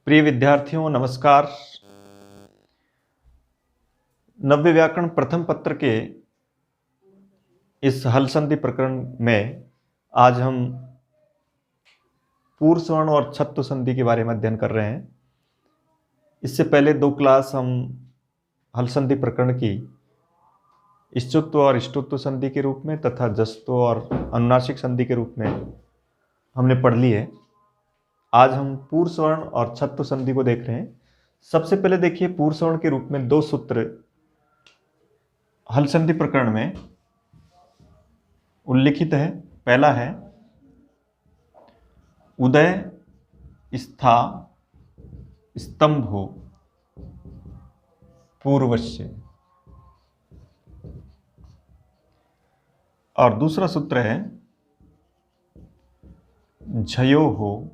प्रिय विद्यार्थियों नमस्कार। नव्य व्याकरण प्रथम पत्र के इस हल संधि प्रकरण में आज हम पूर्व सवर्ण और छत्व संधि के बारे में अध्ययन कर रहे हैं। इससे पहले दो क्लास हम हल संधि प्रकरण की इष्टुत्व और इष्टुत्व संधि के रूप में तथा जस्तव और अनुनासिक संधि के रूप में हमने पढ़ ली है। आज हम पूर्व सवर्ण और छत्व संधि को देख रहे हैं। सबसे पहले देखिए, पूर्व सवर्ण के रूप में दो सूत्र हल संधि प्रकरण में उल्लिखित है। पहला है उदय स्था स्तंभो पूर्वस्य, और दूसरा सूत्र है झयोः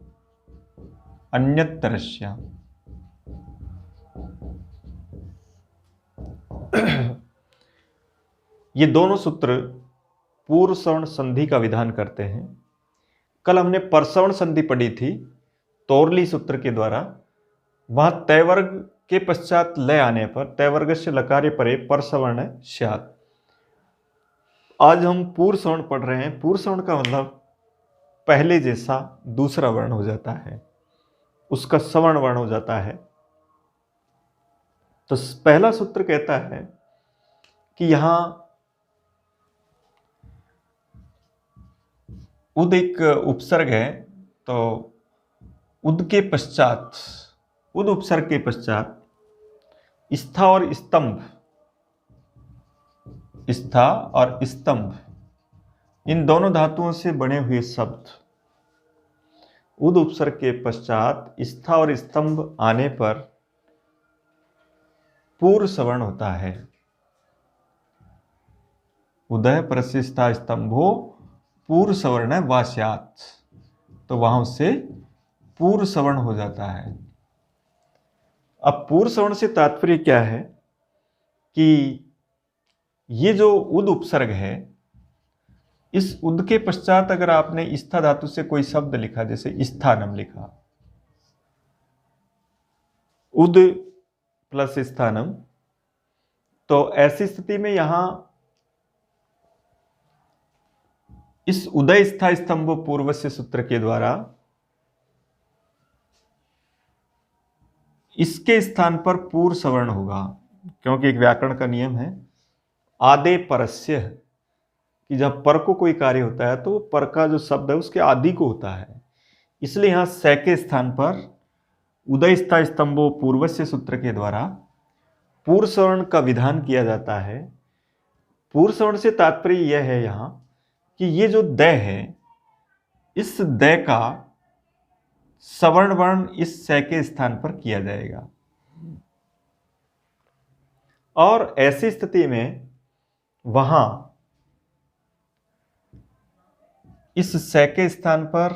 अन्यतरस्य। ये दोनों सूत्र पूर्व सवर्ण संधि का विधान करते हैं। कल हमने परसवर्ण संधि पढ़ी थी तोरली सूत्र के द्वारा। वहां तय वर्ग के पश्चात लय आने पर तयवर्गस्य लकार्य परे परसवर्ण स्यात्। आज हम पूर्व सवर्ण पढ़ रहे हैं। पूर्व सवर्ण का मतलब पहले जैसा दूसरा वर्ण हो जाता है, उसका सवर्ण वर्ण हो जाता है। तो पहला सूत्र कहता है कि यहां उद एक उपसर्ग है, तो उद के पश्चात, उद उपसर्ग के पश्चात स्था और स्तंभ, स्था और स्तंभ, इन दोनों धातुओं से बने हुए शब्द, उद उपसर्ग के पश्चात स्था और स्तंभ आने पर पूर्व सवर्ण होता है। उदय परस्य स्था स्तंभो पूर्व सवर्ण वा स्यात्, तो वहां उससे पूर्व सवर्ण हो जाता है। अब पूर्व सवर्ण से तात्पर्य क्या है कि ये जो उद उपसर्ग है, इस उद के पश्चात अगर आपने स्था धातु से कोई शब्द लिखा, जैसे स्थानम लिखा, उद प्लस स्थानम, तो ऐसी स्थिति में यहां इस उदय स्था स्तंभ पूर्वस्य सूत्र के द्वारा इसके स्थान पर पूर्व सवर्ण होगा, क्योंकि एक व्याकरण का नियम है आदे परस्य, कि जब पर को कोई कार्य होता है तो पर का जो शब्द है उसके आदि को होता है। इसलिए यहां से के स्थान पर उदय स्था स्तंभो पूर्वस्य सूत्र के द्वारा पूर्व सवर्ण का विधान किया जाता है। पूर्व सवर्ण से तात्पर्य यह है यहां कि ये जो द है, इस द का सवर्ण वर्ण इस से के स्थान पर किया जाएगा, और ऐसी स्थिति में वहां इस से के स्थान पर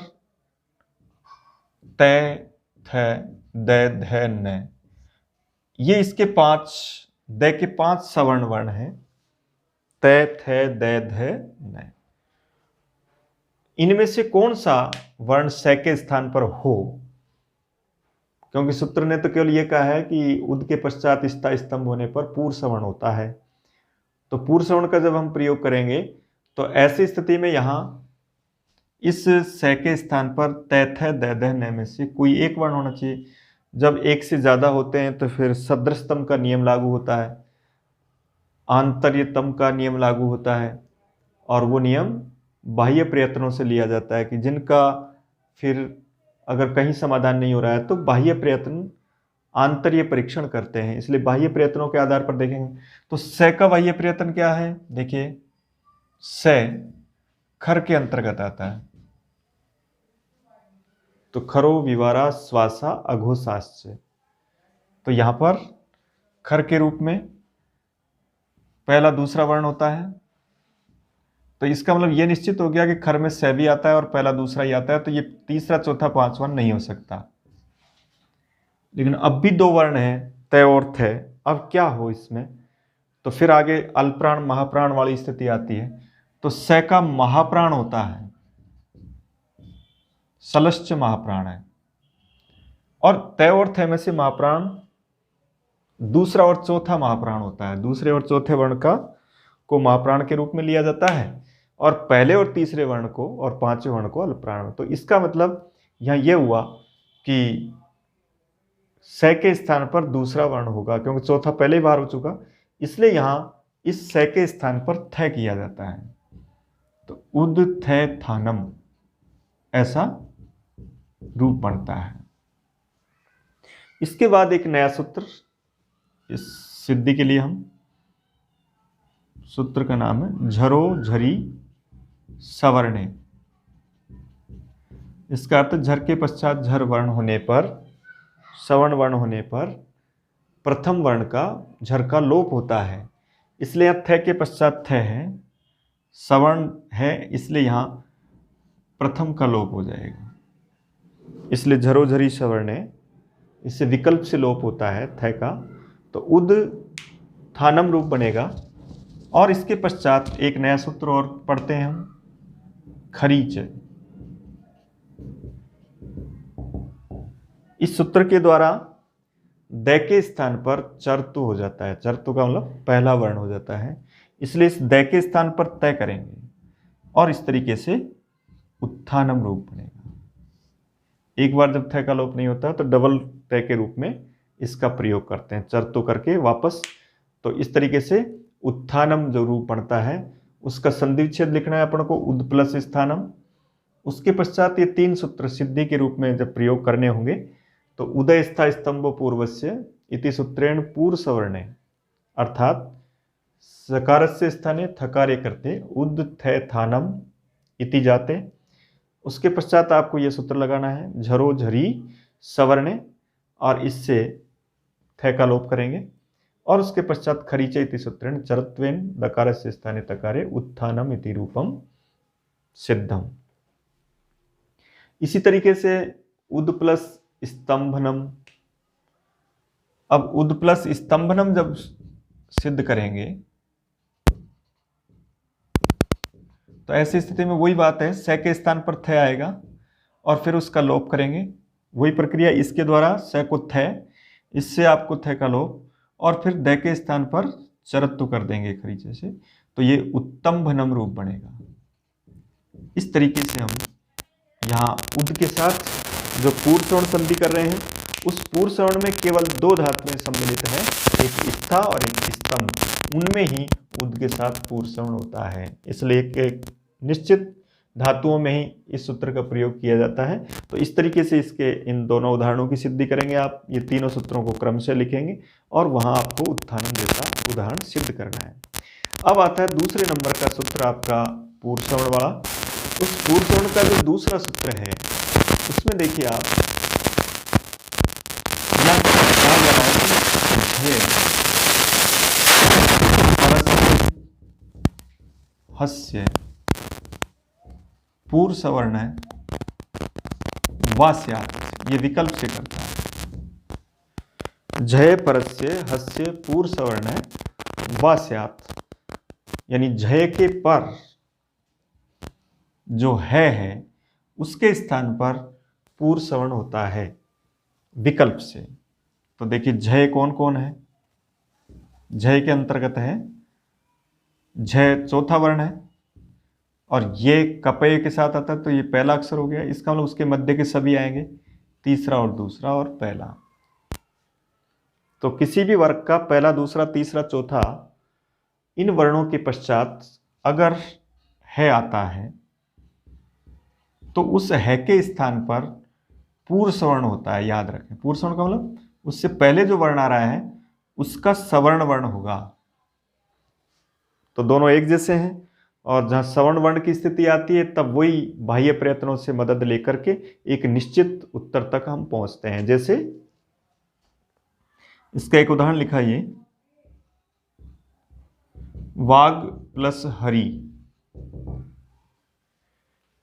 तय थ द ध न, ये इसके पांच, द के पांच सवर्ण वर्ण हैं, तय थ द ध न। इनमें से कौन सा वर्ण से के स्थान पर हो, क्योंकि सूत्र ने तो केवल यह कहा है कि उद के पश्चात स्था स्तंभ होने पर पूर्व सवर्ण होता है। तो पूर्व सवर्ण का जब हम प्रयोग करेंगे तो ऐसी स्थिति में यहां इस से के स्थान पर तय थ द ध न में से कोई एक वर्ण होना चाहिए। जब एक से ज्यादा होते हैं तो फिर सदृशतम का नियम लागू होता है, आंतर्यतम का नियम लागू होता है, और वो नियम बाह्य प्रयत्नों से लिया जाता है कि जिनका फिर अगर कहीं समाधान नहीं हो रहा है तो बाह्य प्रयत्न आंतर्य परीक्षण करते हैं। इसलिए बाह्य प्रयत्नों के आधार पर देखेंगे तो से का बाह्य प्रयत्न क्या है, देखिए से खर के अंतर्गत आता है, तो खरो विवारा श्वासा अघोषाश्च, तो यहां पर खर के रूप में पहला दूसरा वर्ण होता है। तो इसका मतलब यह निश्चित हो गया कि खर में से भी आता है और पहला दूसरा ही आता है, तो ये तीसरा चौथा पांचवा नहीं हो सकता। लेकिन अब भी दो वर्ण है, तय और थ। अब क्या हो इसमें, तो फिर आगे अल्पप्राण महाप्राण वाली स्थिति आती है। तो से का महाप्राण होता है, सलश्च महाप्राण है, और तय और थ में से महाप्राण दूसरा और चौथा महाप्राण होता है। दूसरे और चौथे वर्ण को महाप्राण के रूप में लिया जाता है, और पहले और तीसरे वर्ण को और पांचवें वर्ण को अल्पप्राण। तो इसका मतलब यहाँ यह हुआ कि स के स्थान पर दूसरा वर्ण होगा, क्योंकि चौथा पहले ही बाहर हो चुका, इसलिए यहां इस स के स्थान पर थ किया जाता है। तो उद थ थानम ऐसा रूप बनता है। इसके बाद एक नया सूत्र, इस सिद्धि के लिए हम सूत्र का नाम है झरो झरी सवर्णे। इसका अर्थ झर के पश्चात झर वर्ण होने पर, सवर्ण वर्ण होने पर प्रथम वर्ण का झर का लोप होता है, इसलिए यहां थ के पश्चात थ है, सवर्ण है, इसलिए यहां प्रथम का लोप हो जाएगा, इसलिए झरो झरी सवर्णे, इससे विकल्प से लोप होता है थ का, तो उद थानम रूप बनेगा। और इसके पश्चात एक नया सूत्र और पढ़ते हैं हम, खरीच। इस सूत्र के द्वारा द के स्थान पर चर्तु हो जाता है। चर्तु का मतलब पहला वर्ण हो जाता है, इसलिए इस द के स्थान पर तय करेंगे और इस तरीके से उत्थानम रूप बनेगा। एक बार जब थ का लोप नहीं होता तो डबल तय के रूप में इसका प्रयोग करते हैं, चर्तु करके वापस। तो इस तरीके से उत्थानम जो रूप बनता है उसका संधि विच्छेद लिखना है अपन को, उद प्लस स्थानम। उसके पश्चात ये तीन सूत्र सिद्धि के रूप में जब प्रयोग करने होंगे तो उदय स्था स्तंभ पूर्वस्य इति सूत्रेण पूर्व सवर्णे, अर्थात सकारस्य स्थाने थकारे करते उद थ थानम इति जाते। उसके पश्चात आपको यह सूत्र लगाना है झरो झरी सवर्णे, और इससे थ का लोप करेंगे। और उसके पश्चात खरीचे इति सूत्रेण चरत्वेन दकारस्य स्थाने तकारे उत्थानम इति रूपम सिद्धम। इसी तरीके से उद प्लस स्तंभनम। अब उद प्लस स्तंभनम जब सिद्ध करेंगे तो ऐसी स्थिति में वही बात है, स के स्थान पर थ आएगा और फिर उसका लोप करेंगे। वही प्रक्रिया इसके द्वारा, स को थ, इससे आपको थ का लोप, और फिर द के स्थान पर चरत्तु कर देंगे खरीचे से, तो ये उत्तंभनम रूप बनेगा। इस तरीके से हम यहाँ उद के साथ जो पूर्व सवर्ण संधि कर रहे हैं, उस पूर्व सवर्ण में केवल दो धातुएं सम्मिलित है, एक स्था और एक स्तंभ, उनमें ही उद के साथ पूर्व सवर्ण होता है, इसलिए एक निश्चित धातुओं में ही इस सूत्र का प्रयोग किया जाता है। तो इस तरीके से इसके इन दोनों उदाहरणों की सिद्धि करेंगे आप। ये तीनों सूत्रों को क्रम से लिखेंगे और वहां आपको उत्थानम जैसा उदाहरण सिद्ध करना है। अब आता है दूसरे नंबर का सूत्र आपका पूर्व सवर्ण वाला। उस पूर्व सवर्ण का जो दूसरा सूत्र है उसमें देखिए आप यहां कहा जा रहा है हस्य पूर्व सवर्ण है वास्यात्, ये विकल्प से करता है। झय परस्य हस्य पूर्व सवर्ण है वास्यात्, यानी झय के पर जो है उसके स्थान पर पूर्व सवर्ण होता है विकल्प से। तो देखिए झय कौन कौन है, झय के अंतर्गत है, झय चौथा वर्ण है और ये कपय के साथ आता है, तो ये पहला अक्षर हो गया, इसका मतलब उसके मध्य के सभी आएंगे, तीसरा और दूसरा और पहला। तो किसी भी वर्ग का पहला, दूसरा, तीसरा, चौथा, इन वर्णों के पश्चात अगर है आता है तो उस है के स्थान पर पूर्व सवर्ण होता है। याद रखें, पूर्व सवर्ण का मतलब उससे पहले जो वर्ण आ रहा है उसका सवर्ण वर्ण होगा। तो दोनों एक जैसे हैं, और जहां सवर्ण वर्ण की स्थिति आती है तब वही बाह्य प्रयत्नों से मदद लेकर के एक निश्चित उत्तर तक हम पहुंचते हैं। जैसे इसका एक उदाहरण लिखा, ये वाग प्लस हरि।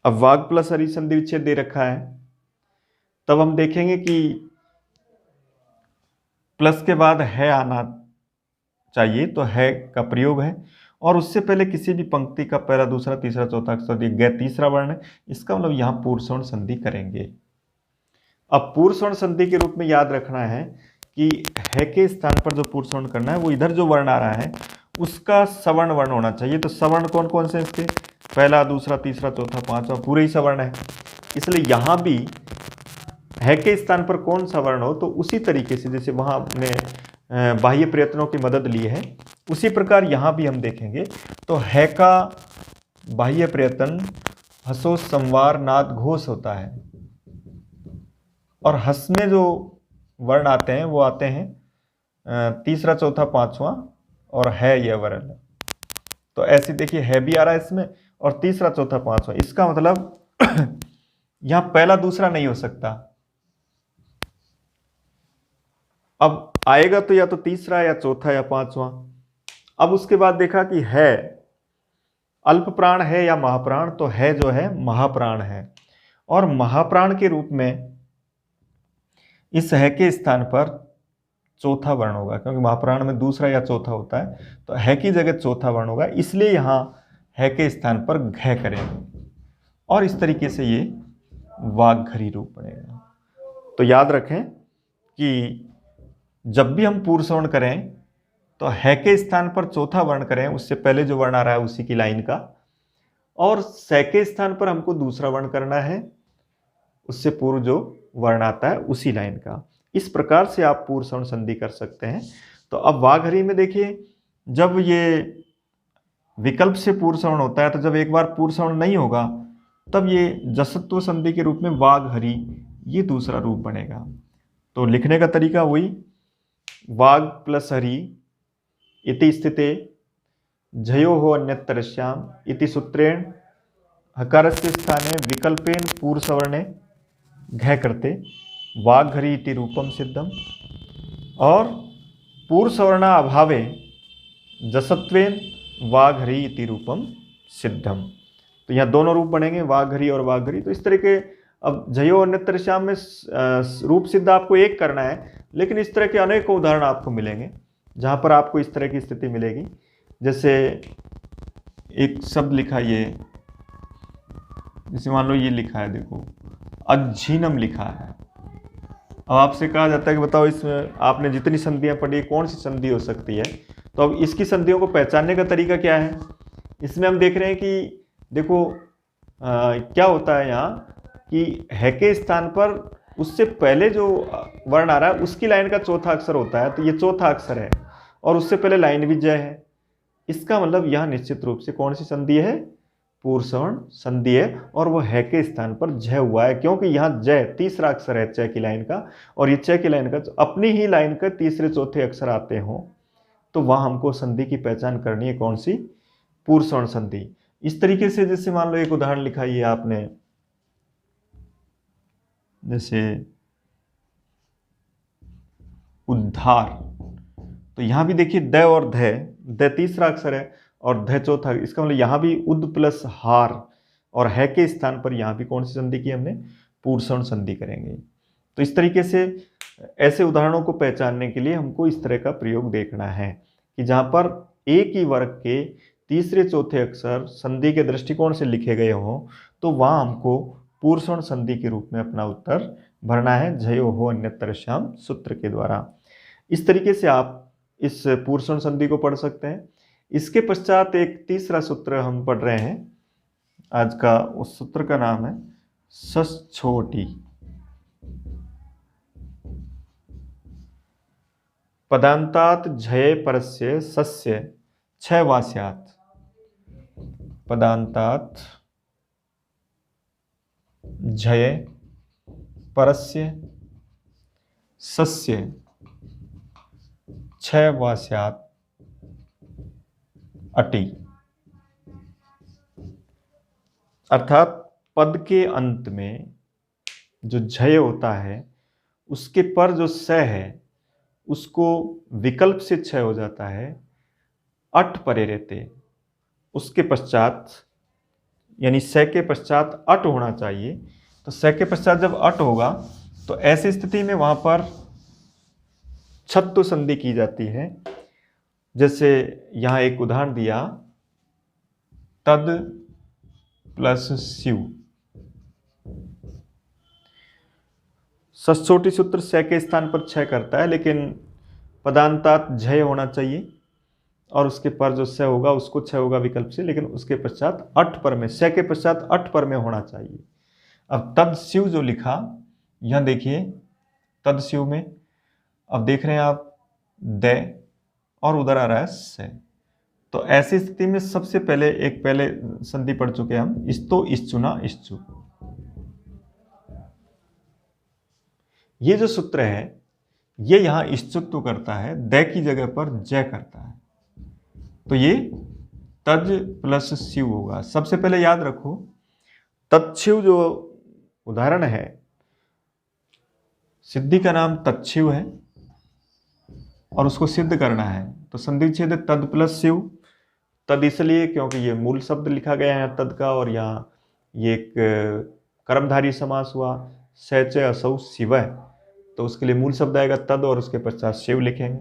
अब वाग प्लस हरि संधि विच्छेद दे रखा है, तब हम देखेंगे कि प्लस के बाद है आना चाहिए, तो है का प्रयोग है, और उससे पहले किसी भी पंक्ति का पहला, दूसरा, तीसरा, चौथा अक्षर दिया गया तीसरा वर्ण है, इसका मतलब यहां पूर्व सवर्ण संधि करेंगे। अब पूर्व सवर्ण संधि के रूप में याद रखना है कि है के स्थान पर जो पूर्व सवर्ण करना है वो इधर जो वर्ण आ रहा है उसका सवर्ण वर्ण होना चाहिए। तो सवर्ण कौन कौन से इसके, पहला, दूसरा, तीसरा, चौथा, पांचवा, पूरे ही सवर्ण है। इसलिए यहां भी है के स्थान पर कौन सा वर्ण हो तो उसी तरीके से जैसे वहां अपने बाह्य प्रयत्नों की मदद ली है उसी प्रकार यहां भी हम देखेंगे। तो है का बाह्य प्रयत्न हसो संवार नाद घोष होता है, और हस में जो वर्ण आते हैं वो आते हैं तीसरा, चौथा, पांचवा, और है यह वर्ण। तो ऐसे देखिए है भी आ रहा है इसमें और तीसरा, चौथा, पांचवा, इसका मतलब यहां पहला दूसरा नहीं हो सकता। अब आएगा तो या तो तीसरा या चौथा या पांचवा। अब उसके बाद देखा कि है अल्प प्राण है या महाप्राण, तो है जो है महाप्राण है, और महाप्राण के रूप में इस है के स्थान पर चौथा वर्ण होगा, क्योंकि महाप्राण में दूसरा या चौथा होता है, तो है की जगह चौथा वर्ण होगा, इसलिए यहां है के स्थान पर घ करेंगे और इस तरीके से ये वाग्घरी रूप बनेगा। तो याद रखें कि जब भी हम पूर्व सवर्ण करें तो है के स्थान पर चौथा वर्ण करें, उससे पहले जो वर्ण आ रहा है उसी की लाइन का, और से के स्थान पर हमको दूसरा वर्ण करना है, उससे पूर्व जो वर्ण आता है उसी लाइन का। इस प्रकार से आप पूर्व सवर्ण संधि कर सकते हैं। तो अब वाग्घरी में देखिए, जब ये विकल्प से पूर्व सवर्ण होता है तो जब एक बार पूर्व सवर्ण नहीं होगा तब ये जसत्व संधि के रूप में वाग्घरी ये दूसरा रूप बनेगा। तो लिखने का तरीका वही, वाग प्लस हरि इति स्थिते झयो हो अन्यतरस्याम इति सूत्रेण हकारस्य स्थाने विकल्पेन पूर्व सवर्णे घ करते वाग्घरी इति रूपम सिद्धम, और पूर्व सवर्णा अभावे जसत्वेन वाग्घरी इति रूपम सिद्धम। तो यहाँ दोनों रूप बनेंगे, वाग्घरी और वाग्घरी। तो इस तरह के, अब जयो अन्यत्र श्याम में रूप सिद्ध आपको एक करना है, लेकिन इस तरह के अनेकों उदाहरण आपको मिलेंगे जहाँ पर आपको इस तरह की स्थिति मिलेगी। जैसे एक शब्द लिखा, ये जैसे मान लो ये लिखा है, देखो अज्झीनम लिखा है। अब आपसे कहा जाता है कि बताओ इसमें आपने जितनी संधियां पढ़ी कौन सी संधि हो सकती है। तो अब इसकी संधियों को पहचानने का तरीका क्या है, इसमें हम देख रहे हैं कि देखो क्या होता है यहाँ कि है के स्थान पर उससे पहले जो वर्ण आ रहा है उसकी लाइन का चौथा अक्षर होता है, तो ये चौथा अक्षर है और उससे पहले लाइन भी जय है। इसका मतलब यह निश्चित रूप से कौन सी संधि है, पूर्व सवर्ण संधि है, और वो है के स्थान पर जय हुआ है, क्योंकि यहाँ जय तीसरा अक्षर है च की लाइन का, और ये च की लाइन का अपनी ही लाइन का तीसरे चौथे अक्षर आते हों तो वहाँ हमको संधि की पहचान करनी है, कौन सी, पूर्व सवर्ण संधि। इस तरीके से जैसे मान लो एक उदाहरण लिखा है आपने, जैसे उद्धार, तो यहां भी देखिए द और ध तीसरा अक्षर है और ध चौथा, इसका मतलब यहां भी उद प्लस हार, और है के स्थान पर यहां भी कौन सी संधि की हमने, पूर्व सवर्ण संधि करेंगे। तो इस तरीके से ऐसे उदाहरणों को पहचानने के लिए हमको इस तरह का प्रयोग देखना है कि जहां पर एक ही वर्ग के तीसरे चौथे अक्षर संधि के दृष्टिकोण से लिखे गए हों तो वहां हमको पूर्व सवर्ण संधि के रूप में अपना उत्तर भरना है, झयो हो अन्यतरस्याम सूत्र के द्वारा। इस तरीके से आप इस पूर्व सवर्ण संधि को पढ़ सकते हैं। इसके पश्चात एक तीसरा सूत्र हम पढ़ रहे हैं आज का, उस सूत्र का नाम है सश्छोटी। पदांतात झये परस्य सस्य छ वा स्यात्। पदांतात झये परस्य सस्य छ वा स्यात् अटि। अर्थात पद के अंत में जो झय होता है उसके पर जो स है उसको विकल्प से क्षय हो जाता है, अट परे रहते, उसके पश्चात यानी स के पश्चात अट होना चाहिए। तो स के पश्चात जब अट होगा तो ऐसी स्थिति में वहां पर छत्व संधि की जाती है। जैसे यहां एक उदाहरण दिया, तद प्लस स्यु। सचोटी सूत्र से के स्थान पर छह करता है, लेकिन पदांतात झय होना चाहिए और उसके पर जो से होगा उसको छह होगा विकल्प से, लेकिन उसके पश्चात अठ पर में, से के पश्चात अठ पर में होना चाहिए। अब तदस्यु जो लिखा, यहां देखिए तदस्यु में अब देख रहे हैं आप द और उधर आ रहा है से। तो ऐसी स्थिति में सबसे पहले पहले संधि पढ़ चुके हम, इस्तो इश्चुना इश्चु। ये जो सूत्र है ये यहां इश्चुत्व करता है, द की जगह पर जय करता है, तो ये तज प्लस स्यु होगा। सबसे पहले याद रखो तत्स्यु जो उदाहरण है, सिद्धि का नाम तत्स्यु है और उसको सिद्ध करना है, तो संधि छेद तद प्लस स्यु। तद इसलिए क्योंकि ये मूल शब्द लिखा गया है तद का, और यहाँ ये एक कर्मधारी समास हुआ, सच असौ शिव, तो उसके लिए मूल शब्द आएगा तद और उसके पश्चात शिव लिखेंगे।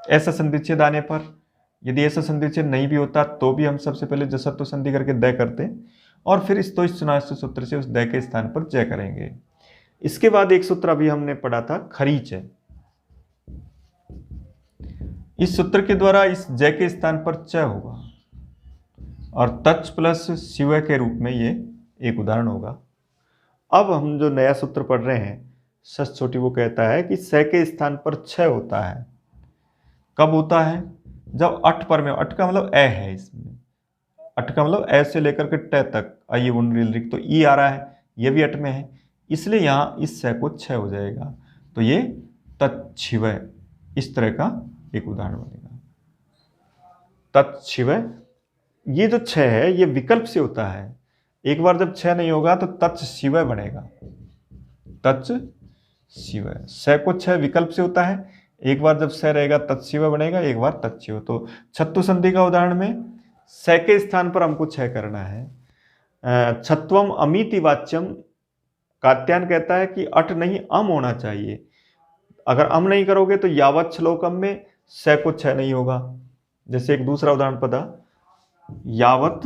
ऐसा संधिच्छेद आने पर, यदि ऐसा संधिच्छेद नहीं भी होता तो भी हम सबसे पहले जसत्व संधि करके द करते और फिर इस्तो इश्चुनाश्चु सूत्र से उस द के स्थान पर जय करेंगे। इसके बाद एक सूत्र अभी हमने पढ़ा था खरीच है। इस सूत्र के द्वारा इस जय के स्थान पर च होगा और तच प्लस शिव के रूप में ये एक उदाहरण होगा। अब हम जो नया सूत्र पढ़ रहे हैं सच छोटी, वो कहता है कि से के स्थान पर छ होता है। कब होता है? जब अठ पर में, अठ का मतलब ए है, इसमें अठ का मतलब ए से लेकर के ट तक, आइए तो ई आ रहा है, ये भी अठ में है, इसलिए यहाँ इस से को छ हो जाएगा, तो ये तत्शिव, इस तरह का एक उदाहरण बनेगा। तत्शिव, ये जो छ है ये विकल्प से होता है, एक बार जब छ नहीं होगा तो तत्शिव बनेगा, तत्शिव। से को छ विकल्प से होता है, एक बार जब से रहेगा तत्शिव बनेगा, एक बार तत्शिव। तो छत्तु संधि का उदाहरण में से के स्थान पर हमको छ करना है। छत्वम अमिति वाच्यम, कात्यायन कहता है कि अट नहीं अम होना चाहिए, अगर अम नहीं करोगे तो यावत श्लोकम में से को छ नहीं होगा। जैसे एक दूसरा उदाहरण पता, यावत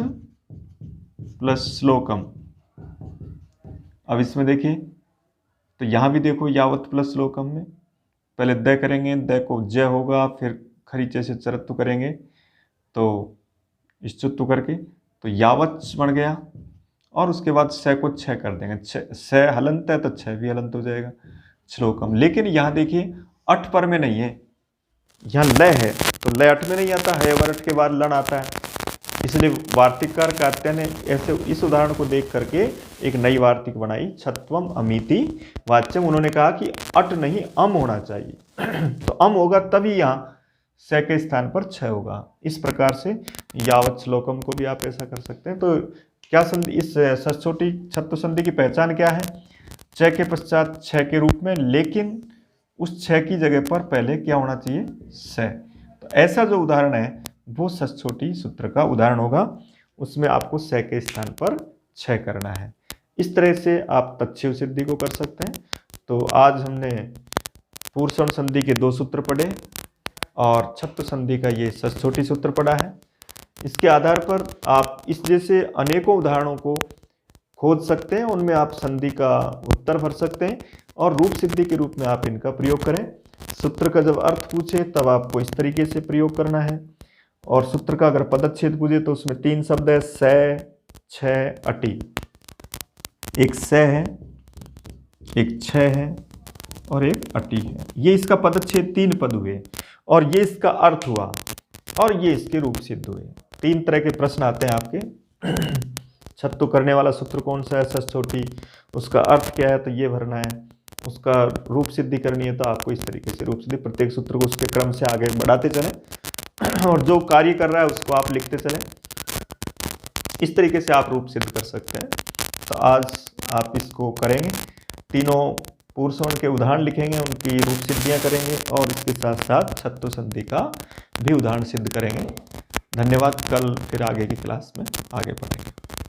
प्लस श्लोकम, अब इसमें देखिए तो यहां भी देखो यावत प्लस श्लोकम में पहले द करेंगे, द को ज होगा, फिर खरीचे से चरत्व करेंगे तो इश्चुत्व करके तो यावत बन गया, और उसके बाद से को छ कर देंगे, से हलंत है तो छ भी हलंत हो जाएगा श्लोकम। लेकिन यहाँ देखिए अठ पर में नहीं है, यहाँ ल है तो ल अठ में नहीं आता है, वर अठ के बाद लन आता है, इसलिए वार्तिककार कात्यायन ने ऐसे इस उदाहरण को देख करके एक नई वार्तिक बनाई, छत्वम अमिति वाच्यम। उन्होंने कहा कि अट नहीं अम होना चाहिए तो अम होगा तभी यहाँ से के स्थान पर छ होगा। इस प्रकार से यावत श्लोकम को भी आप ऐसा कर सकते हैं। तो क्या संधि, इस सचोटी छत्तु संधि की पहचान क्या है? छ के पश्चात छ के रूप में, लेकिन उस छ की जगह पर पहले क्या होना चाहिए? से। तो ऐसा जो उदाहरण है वो सचोटी सूत्र का उदाहरण होगा, उसमें आपको से के स्थान पर छ करना है। इस तरह से आप तत्शिव सिद्धि को कर सकते हैं। तो आज हमने पूर्वसवर्ण संधि के 2 सूत्र पढ़े और छत्तु संधि का ये सचोटी सूत्र पढ़ा है। इसके आधार पर आप इस जैसे अनेकों उदाहरणों को खोज सकते हैं, उनमें आप संधि का उत्तर भर सकते हैं और रूप सिद्धि के रूप में आप इनका प्रयोग करें। सूत्र का जब अर्थ पूछे तब आपको इस तरीके से प्रयोग करना है, और सूत्र का अगर पदच्छेद पूछे तो उसमें 3 शब्द है, से, छ, अटी। एक से है, एक छ है और एक अटी है। ये इसका पदच्छेद 3 पद हुए और ये इसका अर्थ हुआ और ये इसके रूप सिद्ध हुए। 3 तरह के प्रश्न आते हैं आपके। छत्तु करने वाला सूत्र कौन सा है? सचोटी। उसका अर्थ क्या है? तो ये भरना है। उसका रूप सिद्धि करनी है तो आपको इस तरीके से रूप सिद्धि, प्रत्येक सूत्र को उसके क्रम से आगे बढ़ाते चलें और जो कार्य कर रहा है उसको आप लिखते चलें। इस तरीके से आप रूप सिद्ध कर सकते हैं। तो आज आप इसको करेंगे, तीनों पूर्वसवर्ण के उदाहरण लिखेंगे, उनकी रूप सिद्धियां करेंगे और इसके साथ साथ छत्तु संधि का भी उदाहरण सिद्ध करेंगे। धन्यवाद। कल फिर आगे की क्लास में आगे पढ़ेंगे।